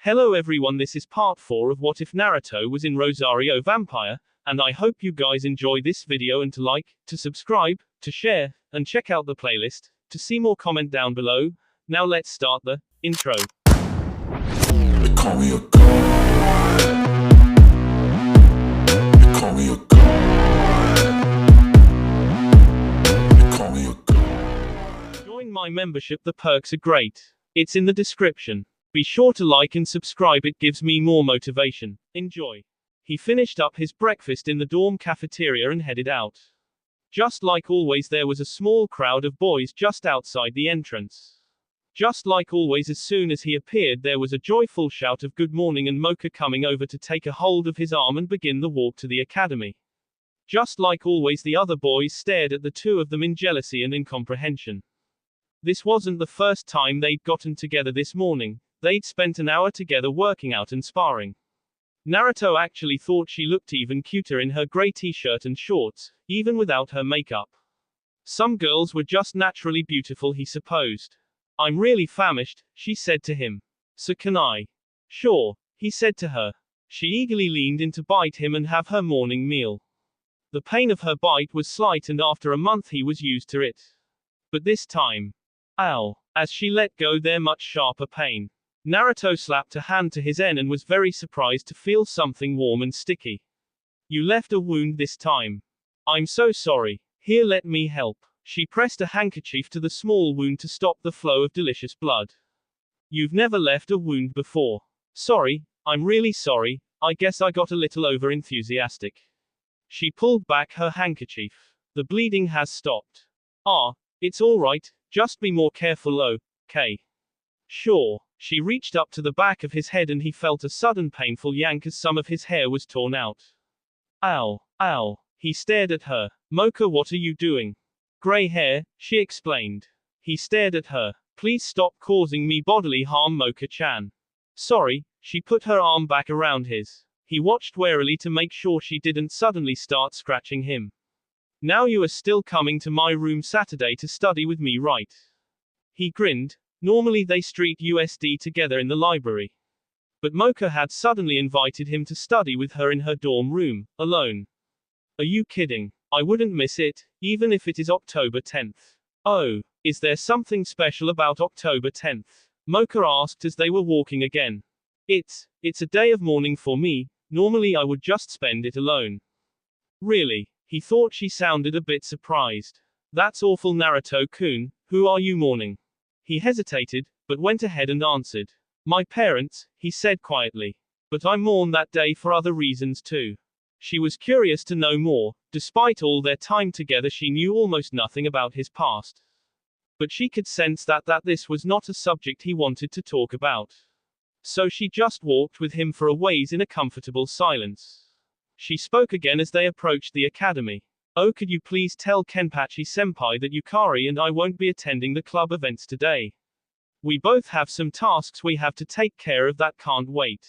Hello everyone, this is part 4 of What If Naruto Was in Rosario Vampire, and I hope you guys enjoy this video and to like, to subscribe, to share, and check out the playlist, to see more comment down below. Now let's start the intro. They call me a god. They call me a god. They call me a god. Join my membership, the perks are great. It's in the description. Be sure to like and subscribe, it gives me more motivation. Enjoy. He finished up his breakfast in the dorm cafeteria and headed out. Just like always, there was a small crowd of boys just outside the entrance. Just like always, as soon as he appeared, there was a joyful shout of good morning and Mocha coming over to take a hold of his arm and begin the walk to the academy. Just like always, the other boys stared at the two of them in jealousy and incomprehension. This wasn't the first time they'd gotten together this morning. They'd spent an hour together working out and sparring. Naruto actually thought she looked even cuter in her grey t-shirt and shorts, even without her makeup. Some girls were just naturally beautiful, he supposed. I'm really famished, she said to him. So can I? Sure, he said to her. She eagerly leaned in to bite him and have her morning meal. The pain of her bite was slight, and after a month he was used to it. But this time, ow, as she let go their much sharper pain. Naruto slapped a hand to his en and was very surprised to feel something warm and sticky. You left a wound this time. I'm so sorry. Here, let me help. She pressed a handkerchief to the small wound to stop the flow of delicious blood. You've never left a wound before. Sorry, I'm really sorry, I guess I got a little over-enthusiastic. She pulled back her handkerchief. The bleeding has stopped. Ah, it's alright, just be more careful, okay? Sure. She reached up to the back of his head and he felt a sudden painful yank as some of his hair was torn out. Ow, ow. He stared at her. Mocha, what are you doing? Gray hair, she explained. He stared at her. Please stop causing me bodily harm, Mocha-chan. Sorry, she put her arm back around his. He watched warily to make sure she didn't suddenly start scratching him. Now you are still coming to my room Saturday to study with me, right? He grinned. Normally they street USD together in the library. But Mocha had suddenly invited him to study with her in her dorm room, alone. Are you kidding? I wouldn't miss it, even if it is October 10th. Oh, is there something special about October 10th? Mocha asked as they were walking again. It's a day of mourning for me, normally I would just spend it alone. Really? He thought she sounded a bit surprised. That's awful, Naruto-kun, who are you mourning? He hesitated, but went ahead and answered. My parents, he said quietly. But I mourn that day for other reasons too. She was curious to know more. Despite all their time together, she knew almost nothing about his past. But she could sense that this was not a subject he wanted to talk about. So she just walked with him for a ways in a comfortable silence. She spoke again as they approached the academy. Oh, could you please tell Kenpachi-senpai that Yukari and I won't be attending the club events today. We both have some tasks we have to take care of that can't wait.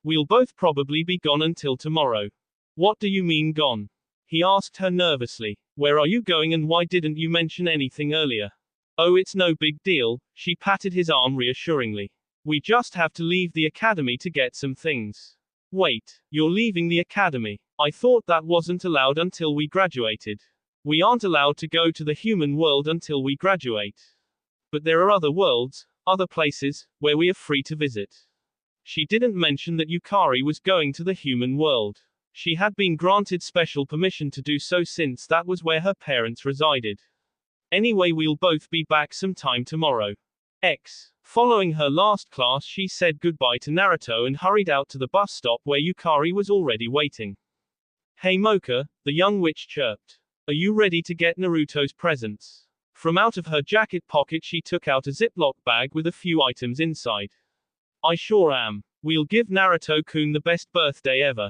We'll both probably be gone until tomorrow. What do you mean gone? He asked her nervously. Where are you going and why didn't you mention anything earlier? Oh, it's no big deal, she patted his arm reassuringly. We just have to leave the academy to get some things. Wait, you're leaving the academy? I thought that wasn't allowed until we graduated. We aren't allowed to go to the human world until we graduate. But there are other worlds, other places, where we are free to visit. She didn't mention that Yukari was going to the human world. She had been granted special permission to do so since that was where her parents resided. Anyway, we'll both be back sometime tomorrow. Following her last class, she said goodbye to Naruto and hurried out to the bus stop where Yukari was already waiting. Hey Mocha, the young witch chirped. Are you ready to get Naruto's presents? From out of her jacket pocket she took out a Ziploc bag with a few items inside. I sure am. We'll give Naruto-kun the best birthday ever.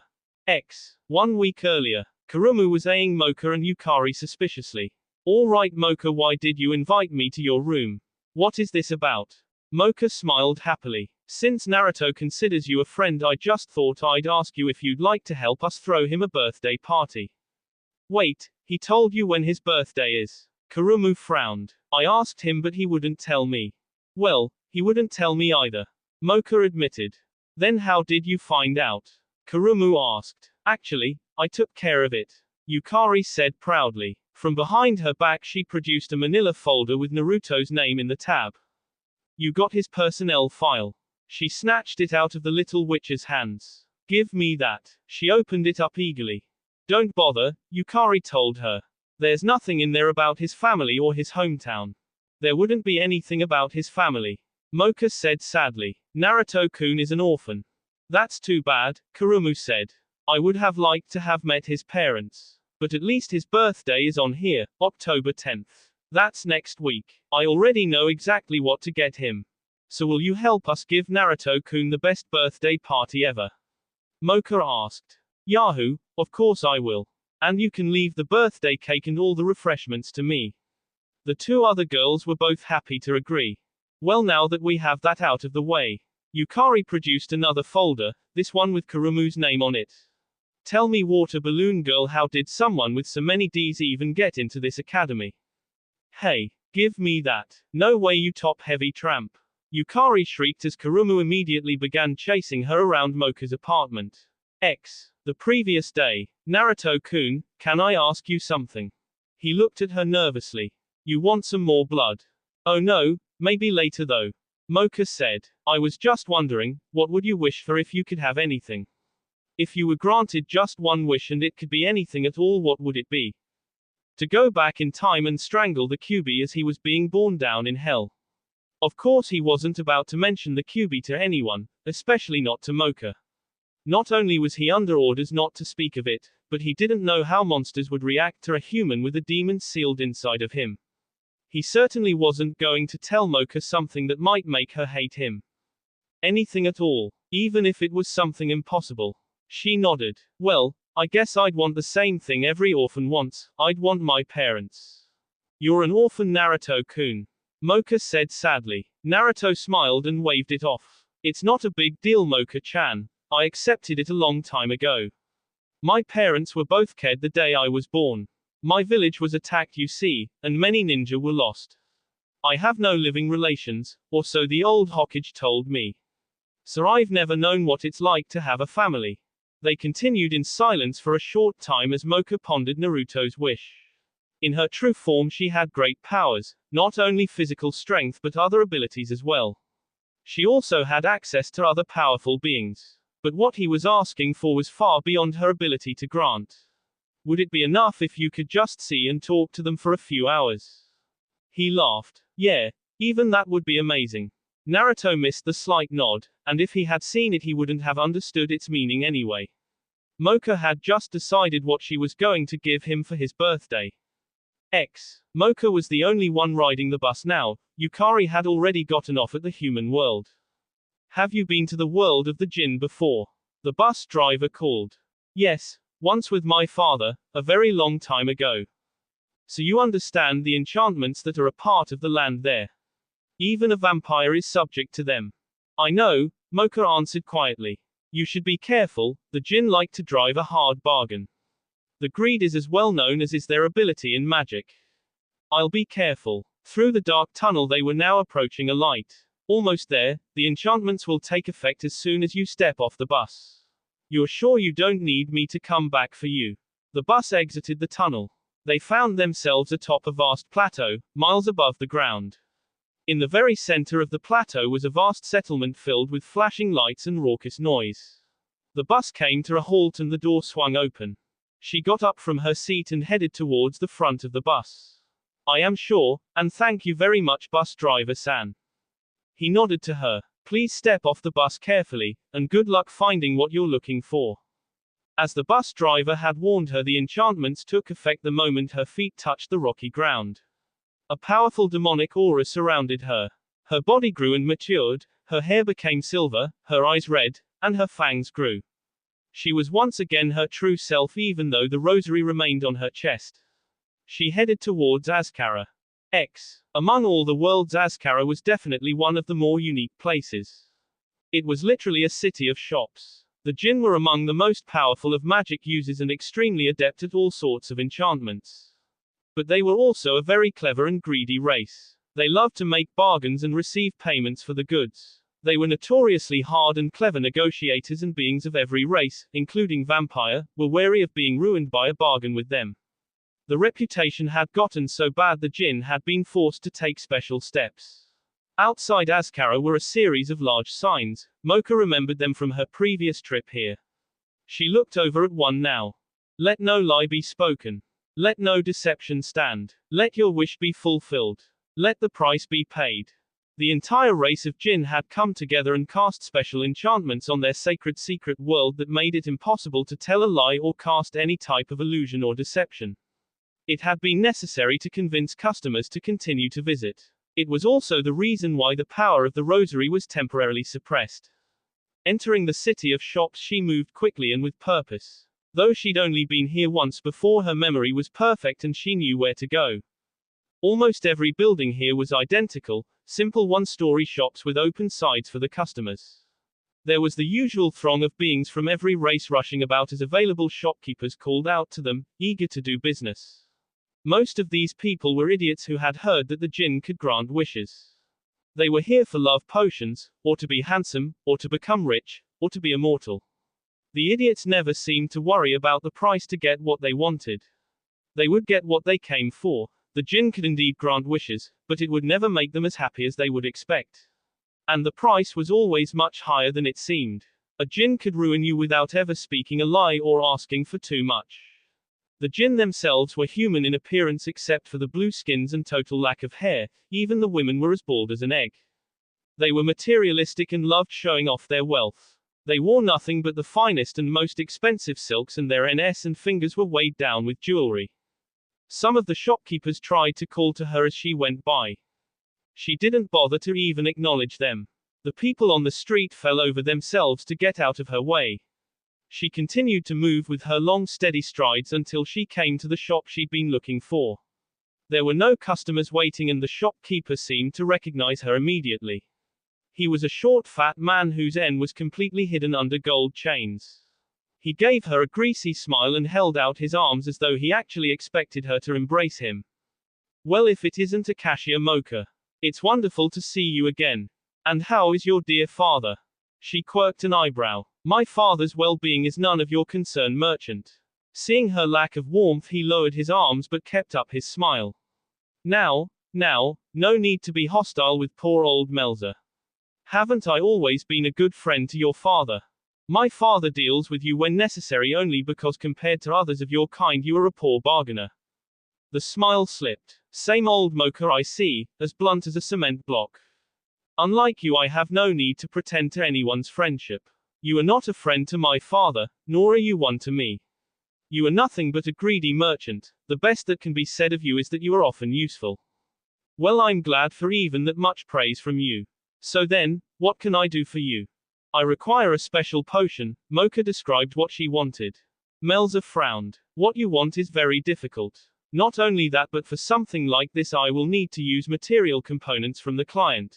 1 week earlier. Kurumu was eyeing Mocha and Yukari suspiciously. Alright Mocha, why did you invite me to your room? What is this about? Mocha smiled happily. Since Naruto considers you a friend, I just thought I'd ask you if you'd like to help us throw him a birthday party. Wait, he told you when his birthday is? Kurumu frowned. I asked him but he wouldn't tell me. Well, he wouldn't tell me either. Mocha admitted. Then how did you find out? Kurumu asked. Actually, I took care of it, Yukari said proudly. From behind her back she produced a manila folder with Naruto's name in the tab. You got his personnel file. She snatched it out of the little witch's hands. Give me that. She opened it up eagerly. Don't bother, Yukari told her. There's nothing in there about his family or his hometown. There wouldn't be anything about his family, Mocha said sadly. Naruto-kun is an orphan. That's too bad, Kurumu said. I would have liked to have met his parents. But at least his birthday is on here, October 10th. That's next week. I already know exactly what to get him. So will you help us give Naruto-kun the best birthday party ever? Mocha asked. Yahoo, of course I will. And you can leave the birthday cake and all the refreshments to me. The two other girls were both happy to agree. Well, now that we have that out of the way, Yukari produced another folder, this one with Kurumu's name on it. Tell me, water balloon girl, how did someone with so many D's even get into this academy? Hey, give me that. No way, you top-heavy tramp. Yukari shrieked as Kurumu immediately began chasing her around Mocha's apartment. The previous day. Naruto-kun, can I ask you something? He looked at her nervously. You want some more blood? Oh no, maybe later though. Mocha said. I was just wondering, what would you wish for if you could have anything? If you were granted just one wish and it could be anything at all, what would it be? To go back in time and strangle the Kyuubi as he was being born down in hell. Of course he wasn't about to mention the Kyuubi to anyone, especially not to Mocha. Not only was he under orders not to speak of it, but he didn't know how monsters would react to a human with a demon sealed inside of him. He certainly wasn't going to tell Mocha something that might make her hate him. Anything at all, even if it was something impossible. She nodded. Well, I guess I'd want the same thing every orphan wants. I'd want my parents. You're an orphan, Naruto-kun, Mocha said sadly. Naruto smiled and waved it off. It's not a big deal, Mocha-chan. I accepted it a long time ago. My parents were both killed the day I was born. My village was attacked, you see, and many ninja were lost. I have no living relations, or so the old Hokage told me. So I've never known what it's like to have a family. They continued in silence for a short time as Mocha pondered Naruto's wish. In her true form she had great powers, not only physical strength but other abilities as well. She also had access to other powerful beings. But what he was asking for was far beyond her ability to grant. Would it be enough if you could just see and talk to them for a few hours? He laughed. Yeah, even that would be amazing. Naruto missed the slight nod, and if he had seen it he wouldn't have understood its meaning anyway. Mocha had just decided what she was going to give him for his birthday. Mocha was the only one riding the bus now. Yukari had already gotten off at the human world. Have you been to the world of the Jinn before? The bus driver called. Yes, once with my father, a very long time ago. So you understand the enchantments that are a part of the land there. Even a vampire is subject to them. I know, Mocha answered quietly. You should be careful, the Jinn like to drive a hard bargain. The greed is as well known as is their ability in magic. I'll be careful. Through the dark tunnel they were now approaching a light. Almost there, the enchantments will take effect as soon as you step off the bus. You're sure you don't need me to come back for you? The bus exited the tunnel. They found themselves atop a vast plateau, miles above the ground. In the very center of the plateau was a vast settlement filled with flashing lights and raucous noise. The bus came to a halt and the door swung open. She got up from her seat and headed towards the front of the bus. I am sure, and thank you very much, bus driver-san. He nodded to her. Please step off the bus carefully, and good luck finding what you're looking for. As the bus driver had warned her, the enchantments took effect the moment her feet touched the rocky ground. A powerful demonic aura surrounded her. Her body grew and matured, her hair became silver, her eyes red, and her fangs grew. She was once again her true self even though the rosary remained on her chest. She headed towards Azkara. Among all the worlds, Azkara was definitely one of the more unique places. It was literally a city of shops. The Jinn were among the most powerful of magic users and extremely adept at all sorts of enchantments. But they were also a very clever and greedy race. They loved to make bargains and receive payments for the goods. They were notoriously hard and clever negotiators, and beings of every race, including vampire, were wary of being ruined by a bargain with them. The reputation had gotten so bad the Jinn had been forced to take special steps. Outside Azkara were a series of large signs. Mocha remembered them from her previous trip here. She looked over at one now. Let no lie be spoken. Let no deception stand. Let your wish be fulfilled. Let the price be paid. The entire race of Jinn had come together and cast special enchantments on their sacred secret world that made it impossible to tell a lie or cast any type of illusion or deception. It had been necessary to convince customers to continue to visit. It was also the reason why the power of the rosary was temporarily suppressed. Entering the city of shops, she moved quickly and with purpose. Though she'd only been here once before, her memory was perfect and she knew where to go. Almost every building here was identical, simple one-story shops with open sides for the customers. There was the usual throng of beings from every race rushing about as available shopkeepers called out to them, eager to do business. Most of these people were idiots who had heard that the Jinn could grant wishes. They were here for love potions, or to be handsome, or to become rich, or to be immortal. The idiots never seemed to worry about the price to get what they wanted. They would get what they came for. The Jinn could indeed grant wishes, but it would never make them as happy as they would expect. And the price was always much higher than it seemed. A Jinn could ruin you without ever speaking a lie or asking for too much. The Jinn themselves were human in appearance except for the blue skins and total lack of hair. Even the women were as bald as an egg. They were materialistic and loved showing off their wealth. They wore nothing but the finest and most expensive silks, and their NS and fingers were weighed down with jewelry. Some of the shopkeepers tried to call to her as she went by. She didn't bother to even acknowledge them. The people on the street fell over themselves to get out of her way. She continued to move with her long steady strides until she came to the shop she'd been looking for. There were no customers waiting, and the shopkeeper seemed to recognize her immediately. He was a short fat man whose end was completely hidden under gold chains. He gave her a greasy smile and held out his arms as though he actually expected her to embrace him. Well, if it isn't a cashier, Mocha. It's wonderful to see you again. And how is your dear father? She quirked an eyebrow. My father's well-being is none of your concern, merchant. Seeing her lack of warmth, he lowered his arms but kept up his smile. Now, no need to be hostile with poor old Melzer. Haven't I always been a good friend to your father? My father deals with you when necessary only because compared to others of your kind you are a poor bargainer. The smile slipped. Same old Mocha, I see, as blunt as a cement block. Unlike you, I have no need to pretend to anyone's friendship. You are not a friend to my father, nor are you one to me. You are nothing but a greedy merchant. The best that can be said of you is that you are often useful. Well, I'm glad for even that much praise from you. So then, what can I do for you? I require a special potion. Mocha described what she wanted. Melzer frowned. What you want is very difficult. Not only that, but for something like this I will need to use material components from the client.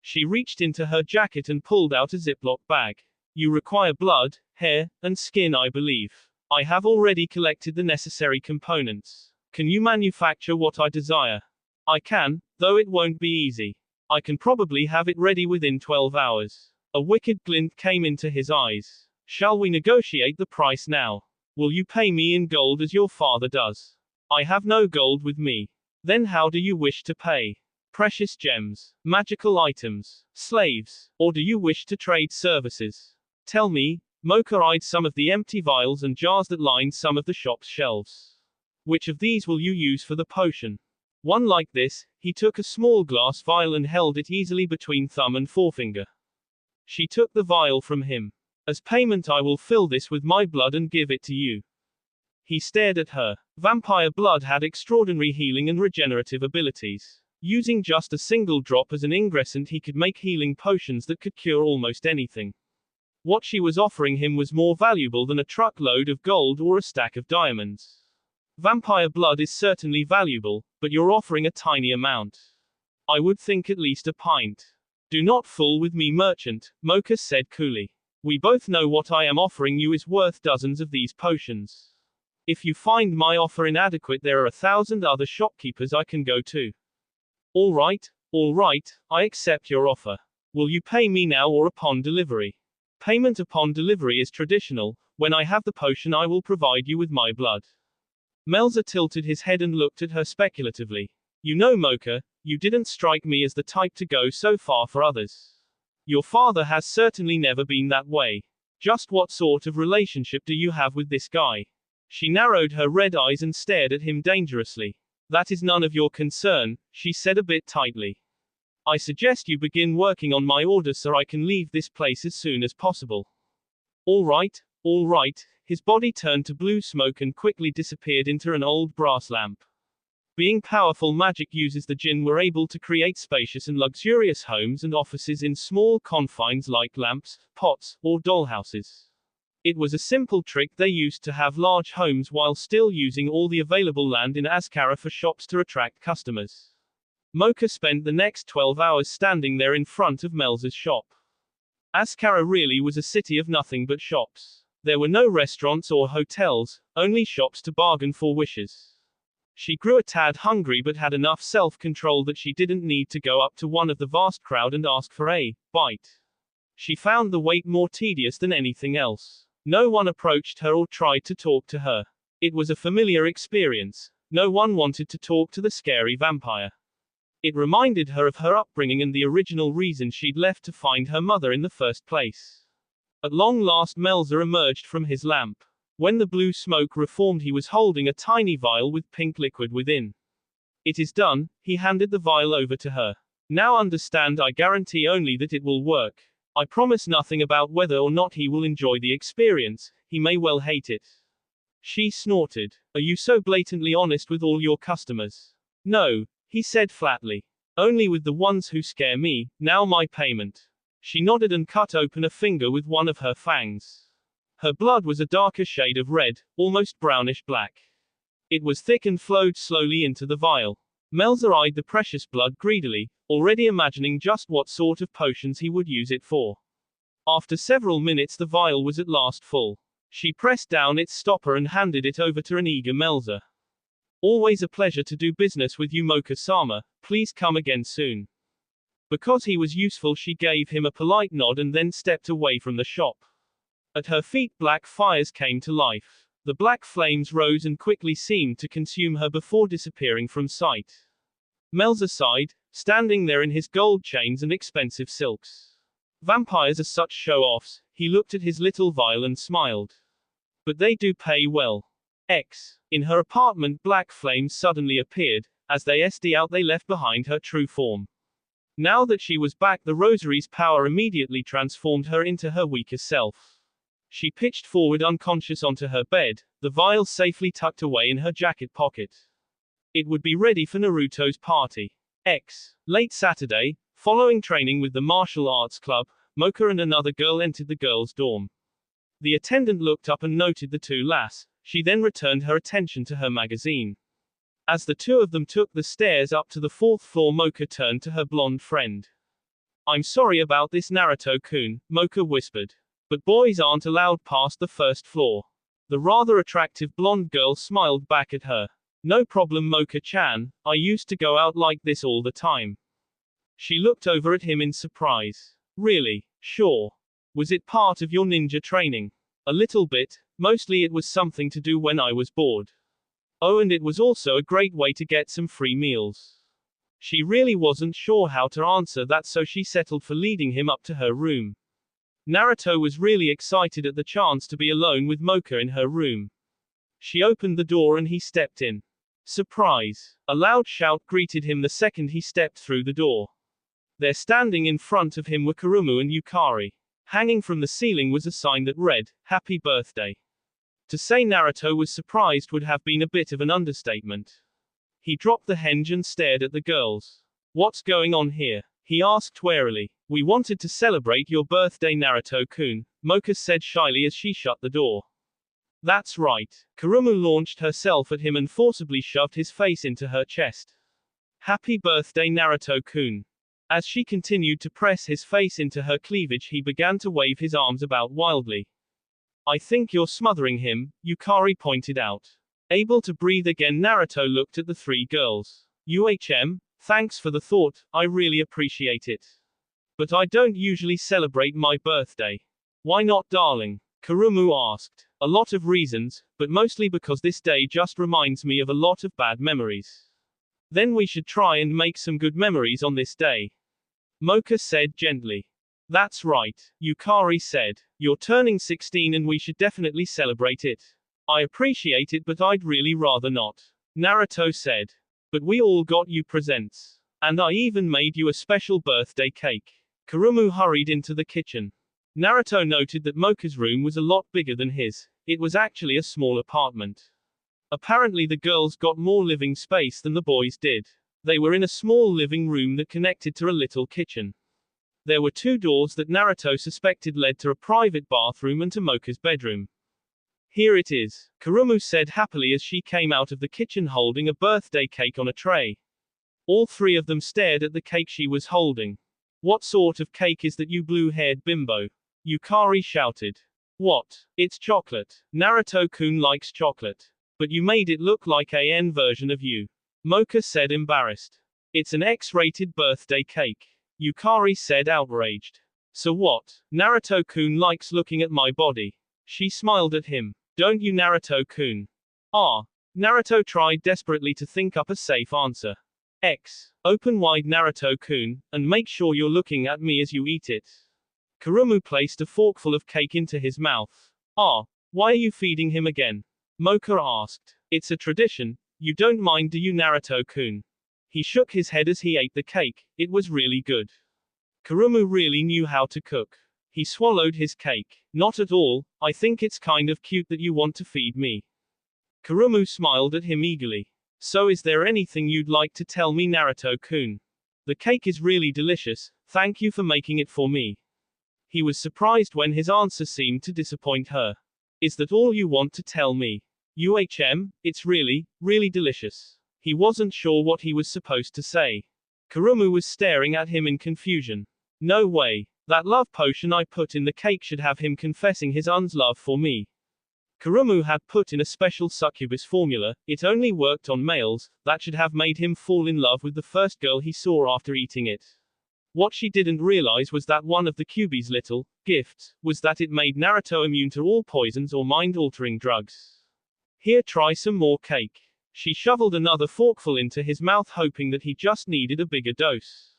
She reached into her jacket and pulled out a Ziploc bag. You require blood, hair, and skin, I believe. I have already collected the necessary components. Can you manufacture what I desire? I can, though it won't be easy. I can probably have it ready within 12 hours. A wicked glint came into his eyes. Shall we negotiate the price now? Will you pay me in gold as your father does? I have no gold with me. Then how do you wish to pay? Precious gems, magical items, slaves, or do you wish to trade services? Tell me. Mocha eyed some of the empty vials and jars that lined some of the shop's shelves. Which of these will you use for the potion? One like this. He took a small glass vial and held it easily between thumb and forefinger. She took the vial from him. As payment I will fill this with my blood and give it to you. He stared at her. Vampire blood had extraordinary healing and regenerative abilities. Using just a single drop as an ingredient, he could make healing potions that could cure almost anything. What she was offering him was more valuable than a truckload of gold or a stack of diamonds. Vampire blood is certainly valuable, but you're offering a tiny amount. I would think at least a pint. Do not fool with me, merchant, Mocha said coolly. We both know what I am offering you is worth dozens of these potions. If you find my offer inadequate, there are 1,000 other shopkeepers I can go to. All right, I accept your offer. Will you pay me now or upon delivery? Payment upon delivery is traditional. When I have the potion, I will provide you with my blood. Melzer tilted his head and looked at her speculatively. You know, Mocha, you didn't strike me as the type to go so far for others. Your father has certainly never been that way. Just what sort of relationship do you have with this guy? She narrowed her red eyes and stared at him dangerously. That is none of your concern, she said a bit tightly. I suggest you begin working on my order so I can leave this place as soon as possible. All right. His body turned to blue smoke and quickly disappeared into an old brass lamp. Being powerful magic users, the Jinn were able to create spacious and luxurious homes and offices in small confines like lamps, pots, or dollhouses. It was a simple trick they used to have large homes while still using all the available land in Azkara for shops to attract customers. Mocha spent the next 12 hours standing there in front of Melzer's shop. Azkara really was a city of nothing but shops. There were no restaurants or hotels, only shops to bargain for wishes. She grew a tad hungry but had enough self-control that she didn't need to go up to one of the vast crowd and ask for a bite. She found the wait more tedious than anything else. No one approached her or tried to talk to her. It was a familiar experience. No one wanted to talk to the scary vampire. It reminded her of her upbringing and the original reason she'd left to find her mother in the first place. At long last, Melzer emerged from his lamp. When the blue smoke reformed, he was holding a tiny vial with pink liquid within. It is done, he handed the vial over to her. Now understand, I guarantee only that it will work. I promise nothing about whether or not he will enjoy the experience, he may well hate it. She snorted. Are you so blatantly honest with all your customers? No, he said flatly. Only with the ones who scare me. Now my payment. She nodded and cut open a finger with one of her fangs. Her blood was a darker shade of red, almost brownish black. It was thick and flowed slowly into the vial. Melzer eyed the precious blood greedily, already imagining just what sort of potions he would use it for. After several minutes, the vial was at last full. She pressed down its stopper and handed it over to an eager Melzer. Always a pleasure to do business with you, Mocha-sama. Please come again soon. Because he was useful, she gave him a polite nod and then stepped away from the shop. At her feet, black fires came to life. The black flames rose and quickly seemed to consume her before disappearing from sight. Melzer sighed, standing there in his gold chains and expensive silks. Vampires are such show-offs. He looked at his little vial and smiled. But they do pay well. In her apartment, black flames suddenly appeared. As they sd out, they left behind her true form. Now that she was back, the rosary's power immediately transformed her into her weaker self. She pitched forward unconscious onto her bed, the vial safely tucked away in her jacket pocket. It would be ready for Naruto's party. Late Saturday, following training with the martial arts club, Mocha and another girl entered the girls' dorm. The attendant looked up and noted the two lass. She then returned her attention to her magazine. As the two of them took the stairs up to the 4th floor, Mocha turned to her blonde friend. I'm sorry about this, Naruto-kun, Mocha whispered. But boys aren't allowed past the 1st floor. The rather attractive blonde girl smiled back at her. No problem, Mocha-chan, I used to go out like this all the time. She looked over at him in surprise. Really? Sure. Was it part of your ninja training? A little bit, mostly it was something to do when I was bored. Oh, and it was also a great way to get some free meals. She really wasn't sure how to answer that, so she settled for leading him up to her room. Naruto was really excited at the chance to be alone with Mocha in her room. She opened the door and he stepped in. Surprise! A loud shout greeted him the second he stepped through the door. There, standing in front of him, were Kurumu and Yukari. Hanging from the ceiling was a sign that read, "Happy Birthday." To say Naruto was surprised would have been a bit of an understatement. He dropped the henge and stared at the girls. What's going on here? He asked warily. We wanted to celebrate your birthday, Naruto-kun, Mocha said shyly as she shut the door. That's right. Kurumu launched herself at him and forcibly shoved his face into her chest. Happy birthday, Naruto-kun. As she continued to press his face into her cleavage, he began to wave his arms about wildly. I think you're smothering him, Yukari pointed out. Able to breathe again, Naruto looked at the three girls. Thanks for the thought, I really appreciate it. But I don't usually celebrate my birthday. Why not, darling? Kurumu asked. A lot of reasons, but mostly because this day just reminds me of a lot of bad memories. Then we should try and make some good memories on this day. Mocha said gently. That's right, Yukari said. You're turning 16 and we should definitely celebrate it. I appreciate it, but I'd really rather not. Naruto said. But we all got you presents. And I even made you a special birthday cake. Kurumu hurried into the kitchen. Naruto noted that Mocha's room was a lot bigger than his. It was actually a small apartment. Apparently the girls got more living space than the boys did. They were in a small living room that connected to a little kitchen. There were 2 doors that Naruto suspected led to a private bathroom and to Mocha's bedroom. Here it is, Kurumu said happily as she came out of the kitchen holding a birthday cake on a tray. All 3 of them stared at the cake she was holding. What sort of cake is that, you blue-haired bimbo? Yukari shouted. What? It's chocolate. Naruto-kun likes chocolate. But you made it look like a N version of you. Mocha said embarrassed. It's an X-rated birthday cake. Yukari said outraged. So what? Naruto-kun likes looking at my body. She smiled at him. Don't you, Naruto-kun? Ah. Naruto tried desperately to think up a safe answer. X. Open wide, Naruto-kun, and make sure you're looking at me as you eat it. Kurumu placed a forkful of cake into his mouth. Ah. Why are you feeding him again? Mocha asked. It's a tradition. You don't mind, do you, Naruto-kun? He shook his head as he ate the cake. It was really good. Kurumu really knew how to cook. He swallowed his cake. Not at all. I think it's kind of cute that you want to feed me. Kurumu smiled at him eagerly. So is there anything you'd like to tell me, Naruto-kun? The cake is really delicious. Thank you for making it for me. He was surprised when his answer seemed to disappoint her. Is that all you want to tell me? It's really, really delicious. He wasn't sure what he was supposed to say. Kurumu was staring at him in confusion. No way. That love potion I put in the cake should have him confessing his unlove for me. Kurumu had put in a special succubus formula. It only worked on males. That should have made him fall in love with the first girl he saw after eating it. What she didn't realize was that one of the Kyuubi's little gifts was that it made Naruto immune to all poisons or mind-altering drugs. Here, try some more cake. She shoveled another forkful into his mouth, hoping that he just needed a bigger dose.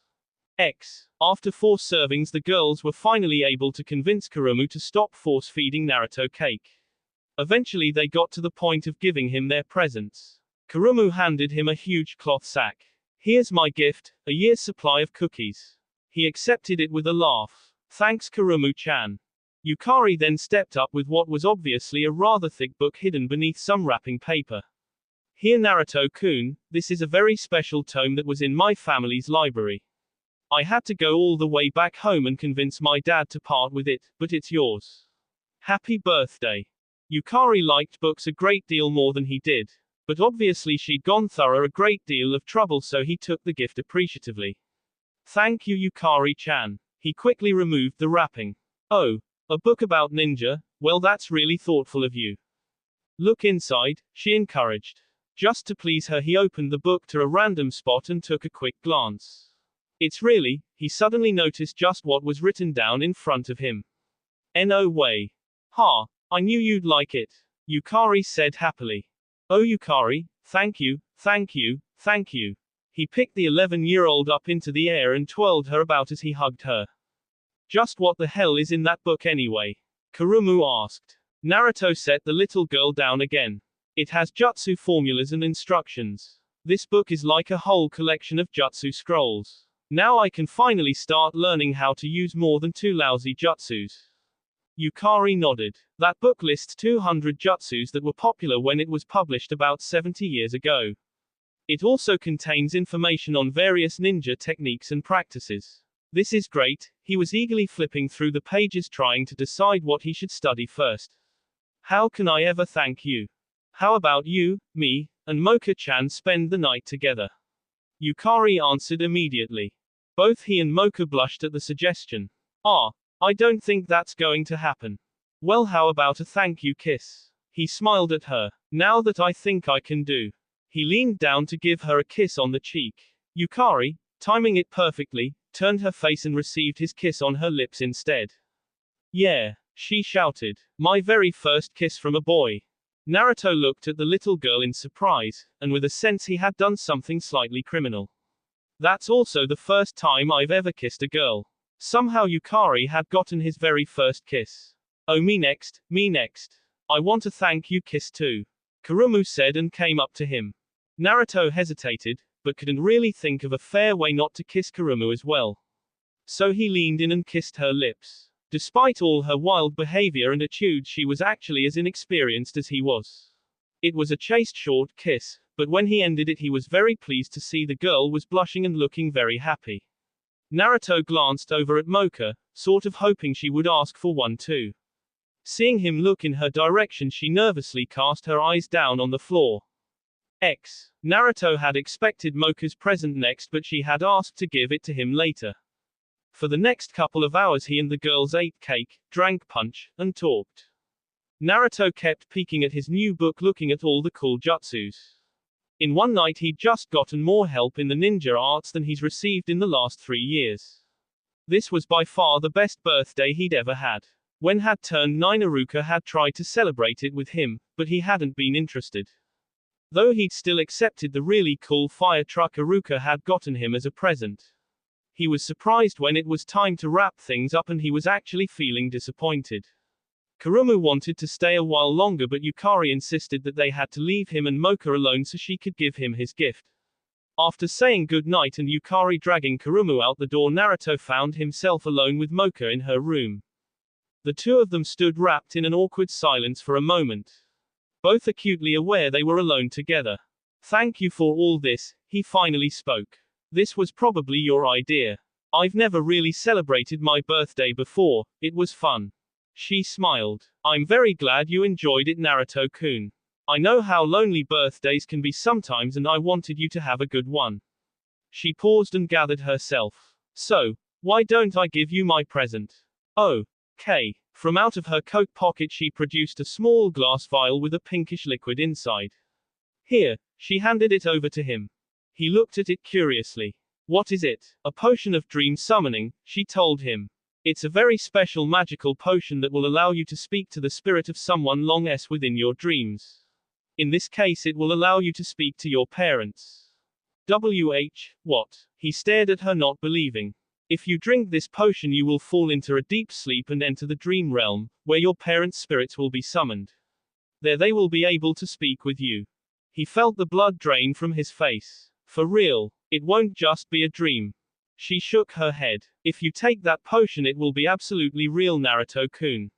After 4 servings, the girls were finally able to convince Kurumu to stop force-feeding Naruto cake. Eventually they got to the point of giving him their presents. Kurumu handed him a huge cloth sack. Here's my gift, a year's supply of cookies. He accepted it with a laugh. Thanks, Kurumu-chan. Yukari then stepped up with what was obviously a rather thick book hidden beneath some wrapping paper. Here, Naruto-kun, this is a very special tome that was in my family's library. I had to go all the way back home and convince my dad to part with it, but it's yours. Happy birthday. Yukari liked books a great deal more than he did. But obviously she'd gone through a great deal of trouble, so he took the gift appreciatively. Thank you, Yukari-chan. He quickly removed the wrapping. Oh, a book about ninja? Well, that's really thoughtful of you. Look inside, she encouraged. Just to please her, he opened the book to a random spot and took a quick glance. It's really, he suddenly noticed just what was written down in front of him. No way. Ha, I knew you'd like it. Yukari said happily. Oh, Yukari, thank you, thank you, thank you. He picked the 11-year-old up into the air and twirled her about as he hugged her. Just what the hell is in that book anyway? Kurumu asked. Naruto set the little girl down again. It has jutsu formulas and instructions. This book is like a whole collection of jutsu scrolls. Now I can finally start learning how to use more than 2 lousy jutsus. Yukari nodded. That book lists 200 jutsus that were popular when it was published about 70 years ago. It also contains information on various ninja techniques and practices. This is great. He was eagerly flipping through the pages trying to decide what he should study first. How can I ever thank you? How about you, me, and Mocha-chan spend the night together? Yukari answered immediately. Both he and Mocha blushed at the suggestion. Ah, I don't think that's going to happen. Well, how about a thank you kiss? He smiled at her. Now that I think I can do. He leaned down to give her a kiss on the cheek. Yukari, timing it perfectly, turned her face and received his kiss on her lips instead. Yeah, she shouted. My very first kiss from a boy. Naruto looked at the little girl in surprise, and with a sense he had done something slightly criminal. That's also the first time I've ever kissed a girl. Somehow Yukari had gotten his very first kiss. Oh, me next, me next. I want to thank you kiss too. Kurumu said and came up to him. Naruto hesitated, but couldn't really think of a fair way not to kiss Kurumu as well. So he leaned in and kissed her lips. Despite all her wild behavior and attitude, she was actually as inexperienced as he was. It was a chaste short kiss, but when he ended it he was very pleased to see the girl was blushing and looking very happy. Naruto glanced over at Mocha, sort of hoping she would ask for one too. Seeing him look in her direction, she nervously cast her eyes down on the floor. Naruto had expected Mocha's present next, but she had asked to give it to him later. For the next couple of hours he and the girls ate cake, drank punch, and talked. Naruto kept peeking at his new book, looking at all the cool jutsus. In one night he'd just gotten more help in the ninja arts than he's received in the last 3 years. This was by far the best birthday he'd ever had. When had turned 9, Iruka had tried to celebrate it with him, but he hadn't been interested. Though he'd still accepted the really cool fire truck Iruka had gotten him as a present. He was surprised when it was time to wrap things up and he was actually feeling disappointed. Kurumu wanted to stay a while longer, but Yukari insisted that they had to leave him and Mocha alone so she could give him his gift. After saying good night and Yukari dragging Kurumu out the door, Naruto found himself alone with Mocha in her room. The two of them stood wrapped in an awkward silence for a moment. Both acutely aware they were alone together. Thank you for all this, he finally spoke. This was probably your idea. I've never really celebrated my birthday before, it was fun. She smiled. I'm very glad you enjoyed it, Naruto-kun. I know how lonely birthdays can be sometimes and I wanted you to have a good one. She paused and gathered herself. So, why don't I give you my present? Oh. Okay. From out of her coat pocket she produced a small glass vial with a pinkish liquid inside. Here, she handed it over to him. He looked at it curiously. What is it? A potion of dream summoning, she told him. It's a very special magical potion that will allow you to speak to the spirit of someone long-s within your dreams. In this case it will allow you to speak to your parents. What? He stared at her, not believing. If you drink this potion you will fall into a deep sleep and enter the dream realm, where your parents' spirits will be summoned. There they will be able to speak with you. He felt the blood drain from his face. For real? It won't just be a dream. She shook her head. If you take that potion it will be absolutely real, Naruto-kun.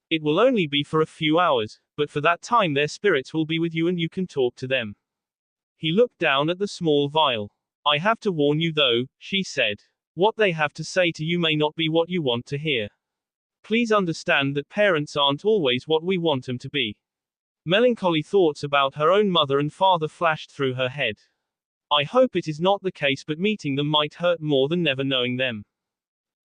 It will only be for a few hours, but for that time their spirits will be with you and you can talk to them. He looked down at the small vial. I have to warn you though, she said. What they have to say to you may not be what you want to hear. Please understand that parents aren't always what we want them to be. Melancholy thoughts about her own mother and father flashed through her head. I hope it is not the case, but meeting them might hurt more than never knowing them.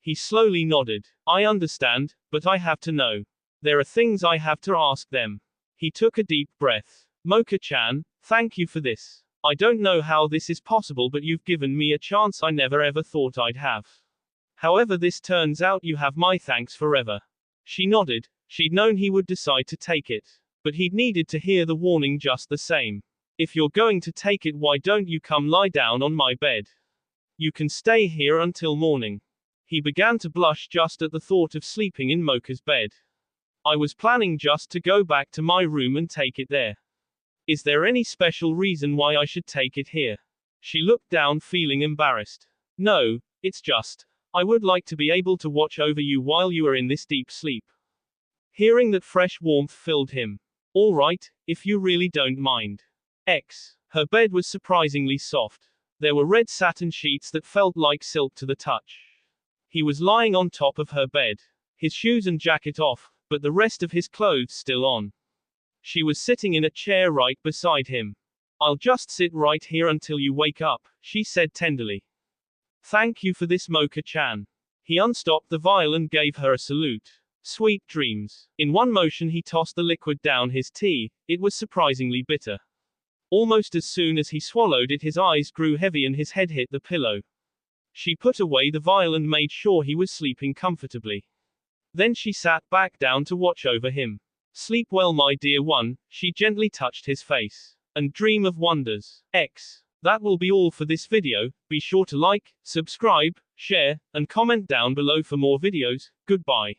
He slowly nodded. I understand, but I have to know. There are things I have to ask them. He took a deep breath. Mocha-chan, thank you for this. I don't know how this is possible, but you've given me a chance I never ever thought I'd have. However this turns out, you have my thanks forever. She nodded. She'd known he would decide to take it. But he'd needed to hear the warning just the same. If you're going to take it, why don't you come lie down on my bed? You can stay here until morning. He began to blush just at the thought of sleeping in Mocha's bed. I was planning just to go back to my room and take it there. Is there any special reason why I should take it here? She looked down, feeling embarrassed. No, it's just, I would like to be able to watch over you while you are in this deep sleep. Hearing that fresh warmth filled him. All right, if you really don't mind. Her bed was surprisingly soft. There were red satin sheets that felt like silk to the touch. He was lying on top of her bed. His shoes and jacket off, but the rest of his clothes still on. She was sitting in a chair right beside him. I'll just sit right here until you wake up, she said tenderly. Thank you for this, Mocha-chan. He unstopped the vial and gave her a salute. Sweet dreams. In one motion he tossed the liquid down his tea. It was surprisingly bitter. Almost as soon as he swallowed it his eyes grew heavy and his head hit the pillow. She put away the vial and made sure he was sleeping comfortably. Then she sat back down to watch over him. Sleep well, my dear one, she gently touched his face. And dream of wonders. That will be all for this video. Be sure to like, subscribe, share, and comment down below for more videos. Goodbye.